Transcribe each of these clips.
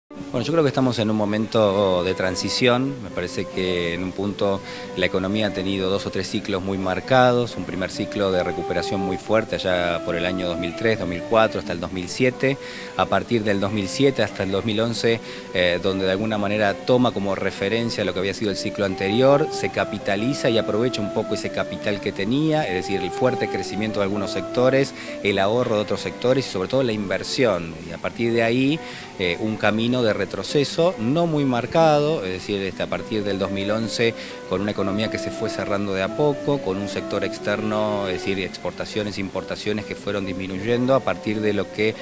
Bueno, yo creo que estamos en un momento de transición. Me parece que en un punto la economía ha tenido 2 o 3 ciclos muy marcados. Un primer ciclo de recuperación muy fuerte allá por el año 2003, 2004 hasta el 2007. A partir del 2007 hasta el 2011, donde de alguna manera toma como referencia lo que había sido el ciclo anterior, se capitaliza y aprovecha un poco ese capital que tenía, es decir, el fuerte crecimiento de algunos sectores, el ahorro de otros sectores y sobre todo la inversión. Y a partir de ahí, un camino de retroceso no muy marcado, es decir, a partir del 2011 con una economía que se fue cerrando de a poco, con un sector externo, es decir, exportaciones e importaciones que fueron disminuyendo a partir de lo que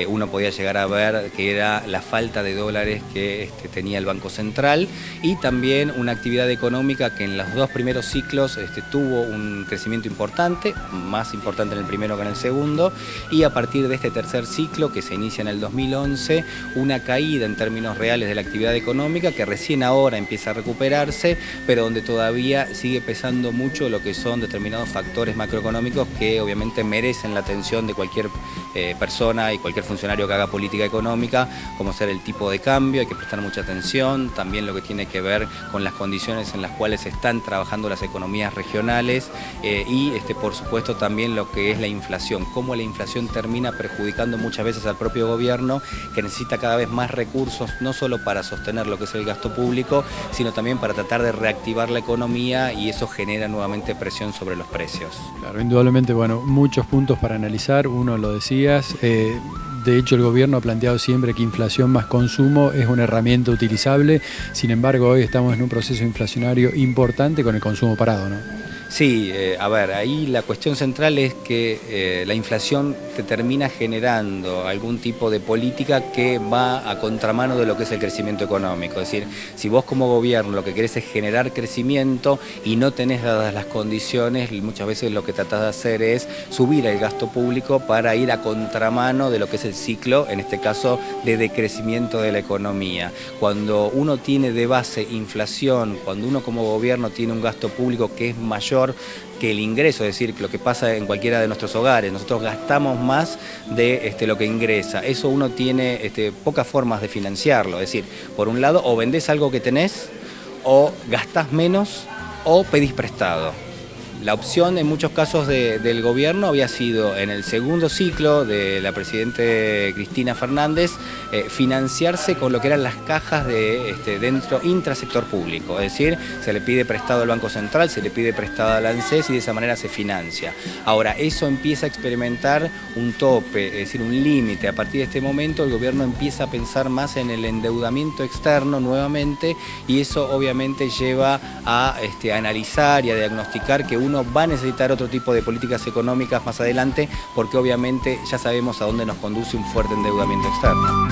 uno podía llegar a ver que era la falta de dólares que tenía el Banco Central, y también una actividad económica que en los 2 primeros ciclos tuvo un crecimiento importante, más importante en el primero que en el segundo, y a partir de este tercer ciclo que se inicia en el 2011, una caída en términos reales de la actividad económica que recién ahora empieza a recuperarse, pero donde todavía sigue pesando mucho lo que son determinados factores macroeconómicos que obviamente merecen la atención de cualquier persona y cualquier funcionario que haga política económica, como ser el tipo de cambio. Hay que prestar mucha atención, también lo que tiene que ver con las condiciones en las cuales están trabajando las economías regionales y por supuesto también lo que es la inflación, cómo la inflación termina perjudicando muchas veces al propio gobierno, que necesita cada vez más recursos, no solo para sostener lo que es el gasto público, sino también para tratar de reactivar la economía, y eso genera nuevamente presión sobre los precios. Claro, indudablemente, bueno, muchos puntos para analizar, uno lo decías, de hecho el gobierno ha planteado siempre que inflación más consumo es una herramienta utilizable, sin embargo hoy estamos en un proceso inflacionario importante con el consumo parado, ¿no? Sí, a ver, ahí la cuestión central es que la inflación te termina generando algún tipo de política que va a contramano de lo que es el crecimiento económico. Es decir, si vos como gobierno lo que querés es generar crecimiento y no tenés dadas las condiciones, muchas veces lo que tratás de hacer es subir el gasto público para ir a contramano de lo que es el ciclo, en este caso de decrecimiento de la economía. Cuando uno tiene de base inflación, cuando uno como gobierno tiene un gasto público que es mayor que el ingreso, es decir, lo que pasa en cualquiera de nuestros hogares, nosotros gastamos más de lo que ingresa. Eso uno tiene pocas formas de financiarlo, es decir, por un lado o vendés algo que tenés, o gastás menos, o pedís prestado. La opción en muchos casos del gobierno había sido, en el segundo ciclo de la presidente Cristina Fernández, financiarse con lo que eran las cajas de dentro intrasector público, es decir, se le pide prestado al Banco Central, se le pide prestado al ANSES y de esa manera se financia. Ahora, eso empieza a experimentar un tope, es decir, un límite. A partir de este momento el gobierno empieza a pensar más en el endeudamiento externo nuevamente, y eso obviamente lleva a analizar y a diagnosticar que uno va a necesitar otro tipo de políticas económicas más adelante, porque obviamente ya sabemos a dónde nos conduce un fuerte endeudamiento externo.